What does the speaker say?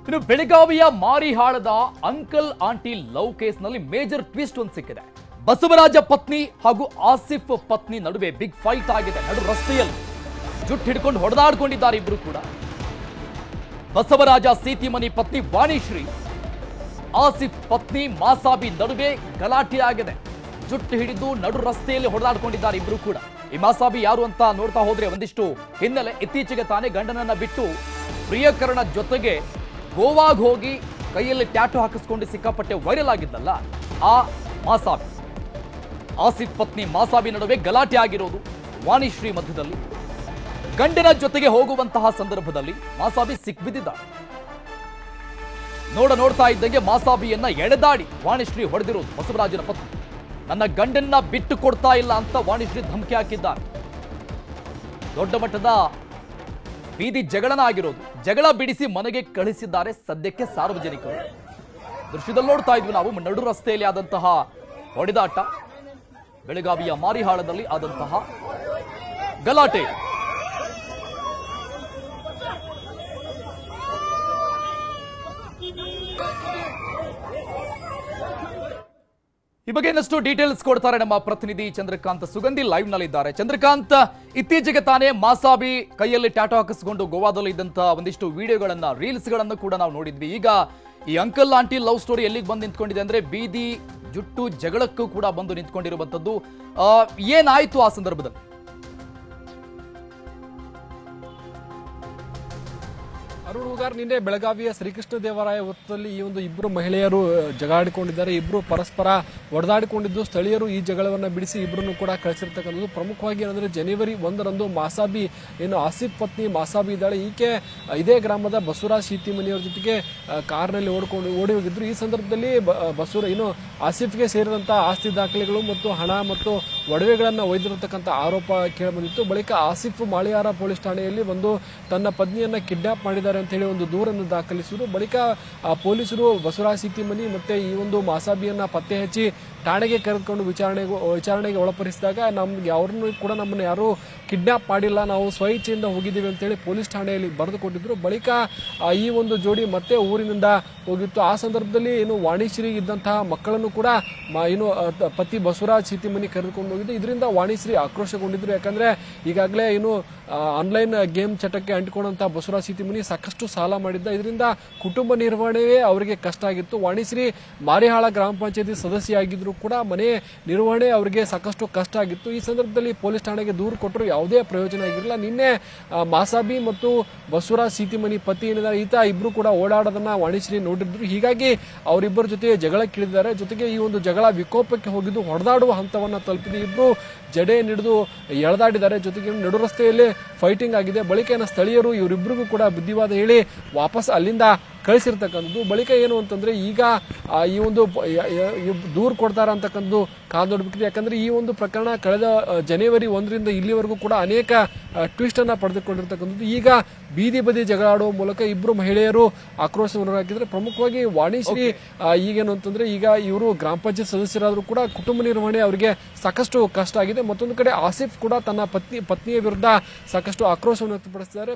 ಇನ್ನು ಬೆಳಗಾವಿಯ ಮಾರಿಹಾಳದ uncle aunty love ಕೇಸ್ನಲ್ಲಿ ಮೇಜರ್ ಟ್ವಿಸ್ಟ್ ಒಂದು ಸಿಕ್ಕಿದೆ. ಬಸವರಾಜ ಪತ್ನಿ ಹಾಗೂ ಆಸಿಫ್ ಪತ್ನಿ ನಡುವೆ ಬಿಗ್ ಫೈಟ್ ಆಗಿದೆ. ನಡು ರಸ್ತೆಯಲ್ಲಿ ಜುಟ್ಟು ಹಿಡ್ಕೊಂಡು ಹೊಡೆದಾಡ್ಕೊಂಡಿದ್ದಾರೆ ಇಬ್ರು ಕೂಡ. ಬಸವರಾಜ ಸೀತಿಮನಿ ಪತ್ನಿ ವಾಣಿಶ್ರೀ, ಆಸಿಫ್ ಪತ್ನಿ ಮಾಸಾಬಿ ನಡುವೆ ಗಲಾಟೆ ಆಗಿದೆ. ಜುಟ್ಟು ಹಿಡಿದು ನಡು ರಸ್ತೆಯಲ್ಲಿ ಹೊಡೆದಾಡ್ಕೊಂಡಿದ್ದಾರೆ ಇಬ್ರು ಕೂಡ. ಈ ಮಾಸಾಬಿ ಯಾರು ಅಂತ ನೋಡ್ತಾ ಹೋದ್ರೆ ಒಂದಿಷ್ಟು ಹಿನ್ನೆಲೆ. ಇತ್ತೀಚೆಗೆ ತಾನೇ ಗಂಡನನ್ನ ಬಿಟ್ಟು ಪ್ರಿಯಕರಣ ಜೊತೆಗೆ ಗೋವಾಗ್ ಹೋಗಿ ಕೈಯಲ್ಲಿ ಟ್ಯಾಟು ಹಾಕಿಸ್ಕೊಂಡು ಸಿಕ್ಕಾಪಟ್ಟೆ ವೈರಲ್ ಆಗಿದ್ದಲ್ಲ ಆ ಮಾಸಾಬಿ. ಆಸಿಫ್ ಪತ್ನಿ ಮಾಸಾಬಿ ನಡುವೆ ಗಲಾಟೆ ಆಗಿರೋದು ವಾಣಿಶ್ರೀ ಮಧ್ಯದಲ್ಲಿ. ಗಂಡನ ಜೊತೆಗೆ ಹೋಗುವಂತಹ ಸಂದರ್ಭದಲ್ಲಿ ಮಾಸಾಬಿ ಸಿಕ್ಬಿದ್ದಿದ್ದಾರೆ. ನೋಡ್ತಾ ಇದ್ದಂಗೆ ಮಾಸಾಬಿಯನ್ನ ಎಳೆದಾಡಿ ವಾಣಿಶ್ರೀ ಹೊಡೆದಿರೋದು ಬಸವರಾಜನ ಪತ್ನಿ. ನನ್ನ ಗಂಡನ್ನ ಬಿಟ್ಟು ಕೊಡ್ತಾ ಇಲ್ಲ ಅಂತ ವಾಣಿಶ್ರೀ ಧಮಕಿ ಹಾಕಿದ್ದಾರೆ. ದೊಡ್ಡ ಮಟ್ಟದ ಬೀದಿ ಜಗಳನ ಆಗಿರೋದು. ಜಗಳ ಬಿಡಿಸಿ ಮನೆಗೆ ಕಳಿಸಿದ್ದಾರೆ ಸದ್ಯಕ್ಕೆ ಸಾರ್ವಜನಿಕರು. ದೃಶ್ಯದಲ್ಲಿ ನೋಡ್ತಾ ಇದ್ವಿ ನಾವು ನಡು ರಸ್ತೆಯಲ್ಲಿ ಆದಂತಹ ಹೊಡೆದಾಟ, ಬೆಳಗಾವಿಯ ಮಾರಿಹಾಳದಲ್ಲಿ ಆದಂತಹ ಗಲಾಟೆ. ಈ ಬಗ್ಗೆ ಇನ್ನಷ್ಟು ಡೀಟೇಲ್ಸ್ ಕೊಡ್ತಾರೆ ನಮ್ಮ ಪ್ರತಿನಿಧಿ ಚಂದ್ರಕಾಂತ್ ಸುಗಂಧಿ ಲೈವ್ ನಲ್ಲಿದ್ದಾರೆ. ಚಂದ್ರಕಾಂತ್, ಇತ್ತೀಚೆಗೆ ತಾನೇ ಮಾಸಾಬಿ ಕೈಯಲ್ಲಿ ಟ್ಯಾಟೋ ಹಾಕಿಸಿಕೊಂಡು ಗೋವಾದಲ್ಲಿ ಇದ್ದಂತಹ ಒಂದಿಷ್ಟು ವಿಡಿಯೋಗಳನ್ನ, ರೀಲ್ಸ್ ಗಳನ್ನ ಕೂಡ ನಾವು ನೋಡಿದ್ವಿ. ಈಗ ಈ ಅಂಕಲ್ ಆಂಟಿ ಲವ್ ಸ್ಟೋರಿ ಎಲ್ಲಿಗೆ ಬಂದು ನಿಂತ್ಕೊಂಡಿದೆ ಅಂದ್ರೆ ಬೀದಿ ಜುಟ್ಟು ಜಗಳಕ್ಕೂ ಕೂಡ ಬಂದು ನಿಂತ್ಕೊಂಡಿರುವಂತದ್ದು. ಏನಾಯ್ತು ಆ ಸಂದರ್ಭದಲ್ಲಿ? ಅರುಣ್ ಹುಗಾರ್, ನಿನ್ನೆ ಬೆಳಗಾವಿಯ ಶ್ರೀಕೃಷ್ಣ ದೇವರಾಯ ವೃತ್ತದಲ್ಲಿ ಈ ಒಂದು ಇಬ್ಬರು ಮಹಿಳೆಯರು ಜಗಾಡಿಕೊಂಡಿದ್ದಾರೆ. ಇಬ್ಬರು ಪರಸ್ಪರ ಹೊಡೆದಾಡಿಕೊಂಡಿದ್ದು ಸ್ಥಳೀಯರು ಈ ಜಗಳವನ್ನು ಬಿಡಿಸಿ ಇಬ್ಬರನ್ನು ಕೂಡ ಕಳಿಸಿರ್ತಕ್ಕಂಥದ್ದು. ಪ್ರಮುಖವಾಗಿ ಏನಂದ್ರೆ ಜನವರಿ 1ರಂದು ಮಾಸಾಬಿ ಏನು ಆಸಿಫ್ ಪತ್ನಿ ಮಾಸಾಬಿ ಇದ್ದಾಳೆ, ಈಕೆ ಇದೇ ಗ್ರಾಮದ ಬಸವರಾಜ್ ಸೀತಿಮನಿಯವರ ಜೊತೆಗೆ ಕಾರ್ನಲ್ಲಿ ಓಡಿ ಹೋಗಿದ್ರು. ಈ ಸಂದರ್ಭದಲ್ಲಿ ಏನು ಆಸಿಫ್ಗೆ ಸೇರಿದಂತಹ ಆಸ್ತಿ ದಾಖಲೆಗಳು ಮತ್ತು ಹಣ ಮತ್ತು ಒಡವೆಗಳನ್ನು ಒಯ್ದಿರತಕ್ಕಂಥ ಆರೋಪ ಕೇಳಿಬಂದಿತ್ತು. ಬಳಿಕ ಆಸಿಫ್ ಮಾಳಿಯಾರ ಪೊಲೀಸ್ ಠಾಣೆಯಲ್ಲಿ ಒಂದು ತನ್ನ ಪತ್ನಿಯನ್ನ ಕಿಡ್ನಾಪ್ ಮಾಡಿದ್ದಾರೆ ಅಂತ ಹೇಳಿ ಒಂದು ದೂರನ್ನು ದಾಖಲಿಸಿದ್ರು. ಬಳಿಕ ಪೊಲೀಸರು ಬಸವರಾಜ್ ಸೀತಿಮನಿ ಮತ್ತೆ ಈ ಒಂದು ಮಾಸಾಬಿಯನ್ನ ಪತ್ತೆ ಹಚ್ಚಿ ಠಾಣೆಗೆ ಕರೆದುಕೊಂಡು ವಿಚಾರಣೆಗೆ ಒಳಪಡಿಸಿದಾಗ ನಮ್ಗೆ ಅವ್ರನ್ನು ಕೂಡ ನಮ್ಮನ್ನು ಯಾರು ಕಿಡ್ನಾಪ್ ಮಾಡಿಲ್ಲ, ನಾವು ಸ್ವಇಚ್ಛೆಯಿಂದ ಹೋಗಿದ್ದೀವಿ ಅಂತೇಳಿ ಪೊಲೀಸ್ ಠಾಣೆಯಲ್ಲಿ ಬರೆದು ಕೊಟ್ಟಿದ್ರು. ಬಳಿಕ ಈ ಒಂದು ಜೋಡಿ ಮತ್ತೆ ಊರಿನಿಂದ ಹೋಗಿತ್ತು. ಆ ಸಂದರ್ಭದಲ್ಲಿ ಏನು ವಾಣಿಶ್ರೀ ಇದ್ದಂತಹ ಮಕ್ಕಳನ್ನು ಕೂಡ ಏನು ಪತಿ ಬಸವರಾಜ್ ಸೀತಿಮನಿ ಕರೆದುಕೊಂಡು ಹೋಗಿದ್ದು. ಇದರಿಂದ ವಾಣಿಶ್ರೀ ಆಕ್ರೋಶಗೊಂಡಿದ್ರು. ಯಾಕಂದ್ರೆ ಈಗಾಗಲೇ ಏನು ಆನ್ಲೈನ್ ಗೇಮ್ ಚಟಕ್ಕೆ ಅಂಟಿಕೊಂಡಂತಹ ಬಸವರಾಜ್ ಸೀತಿಮನಿ ಸಾಕಷ್ಟು ಸಾಲ ಮಾಡಿದ್ದ. ಇದರಿಂದ ಕುಟುಂಬ ನಿರ್ವಹಣೆಯೇ ಅವರಿಗೆ ಕಷ್ಟ ಆಗಿತ್ತು. ವಾಣಿಶ್ರೀ ಮಾರಿಹಾಳ ಗ್ರಾಮ ಪಂಚಾಯತಿ ಸದಸ್ಯರಾಗಿದ್ರು ಕೂಡ ಮನೆ ನಿರ್ವಹಣೆ ಅವರಿಗೆ ಸಾಕಷ್ಟು ಕಷ್ಟ ಆಗಿತ್ತು. ಈ ಸಂದರ್ಭದಲ್ಲಿ ಪೊಲೀಸ್ ಠಾಣೆಗೆ ದೂರು ಕೊಟ್ಟರು, ಯಾವುದೇ ಪ್ರಯೋಜನ ಆಗಿರಲಿಲ್ಲ. ನಿನ್ನೆ ಮಾಸಾಬಿ ಮತ್ತು ಬಸವರಾಜ್ ಸೀತಿಮನಿ ಪತಿ ಏನಿದ್ದಾರೆ ಈತ ಇಬ್ರು ಕೂಡ ಓಡಾಡೋದನ್ನ ವಾಣಿಶ್ರೀ ನೋಡಿದ್ರು. ಹೀಗಾಗಿ ಅವರಿಬ್ಬರ ಜೊತೆ ಜಗಳಕ್ಕಿಳಿದಿದ್ದಾರೆ. ಜೊತೆಗೆ ಈ ಒಂದು ಜಗಳ ವಿಕೋಪಕ್ಕೆ ಹೋಗಿದ್ದು ಹೊಡೆದಾಡುವ ಹಂತವನ್ನ ತಲುಪಿದೆ. ಇಬ್ರು ಜಡೆ ಹಿಡಿದು ಎಳೆದಾಡಿದ್ದಾರೆ. ಜೊತೆಗೆ ನಡು ರಸ್ತೆಯಲ್ಲಿ ಫೈಟಿಂಗ್ ಆಗಿದೆ. ಬಳಿಕ ಸ್ಥಳೀಯರು ಇವರಿಬ್ಬರಿಗೂ ಕೂಡ ಬುದ್ಧಿವಾದ ಹೇಳಿ ವಾಪಸ್ ಅಲ್ಲಿಂದ ಕಳಿಸಿರ್ತಕ್ಕಂಥದ್ದು. ಬಳಿಕ ಏನು ಅಂತಂದ್ರೆ ಈಗ ಈ ಒಂದು ದೂರು ಕೊಡ್ತಾರ ಅಂತಕ್ಕಂಥದ್ದು ಕಾದು ನೋಡ್ಬೇಕಿದೆ. ಯಾಕಂದ್ರೆ ಈ ಒಂದು ಪ್ರಕರಣ ಕಳೆದ ಜನವರಿ 1ರಿಂದ ಇಲ್ಲಿವರೆಗೂ ಕೂಡ ಅನೇಕ ಟ್ವಿಸ್ಟ್ ಅನ್ನ ಪಡೆದುಕೊಂಡಿರ್ತಕ್ಕಂಥದ್ದು. ಈಗ ಬೀದಿ ಬದಿ ಜಗಳಾಡುವ ಮೂಲಕ ಇಬ್ರು ಮಹಿಳೆಯರು ಆಕ್ರೋಶವನ್ನು ಹಾಕಿದ್ರೆ. ಪ್ರಮುಖವಾಗಿ ವಾಣಿಶ್ರೀ ಈಗೇನು ಅಂತಂದ್ರೆ ಈಗ ಇವರು ಗ್ರಾಮ ಪಂಚಾಯತ್ ಸದಸ್ಯರಾದ್ರೂ ಕೂಡ ಕುಟುಂಬ ನಿರ್ವಹಣೆ ಅವರಿಗೆ ಸಾಕಷ್ಟು ಕಷ್ಟ ಆಗಿದೆ. ಮತ್ತೊಂದು ಕಡೆ ಆಸಿಫ್ ಕೂಡ ತನ್ನ ಪತ್ನಿಯ ವಿರುದ್ಧ ಸಾಕಷ್ಟು ಆಕ್ರೋಶವನ್ನು ವ್ಯಕ್ತಪಡಿಸಿದ್ದಾರೆ.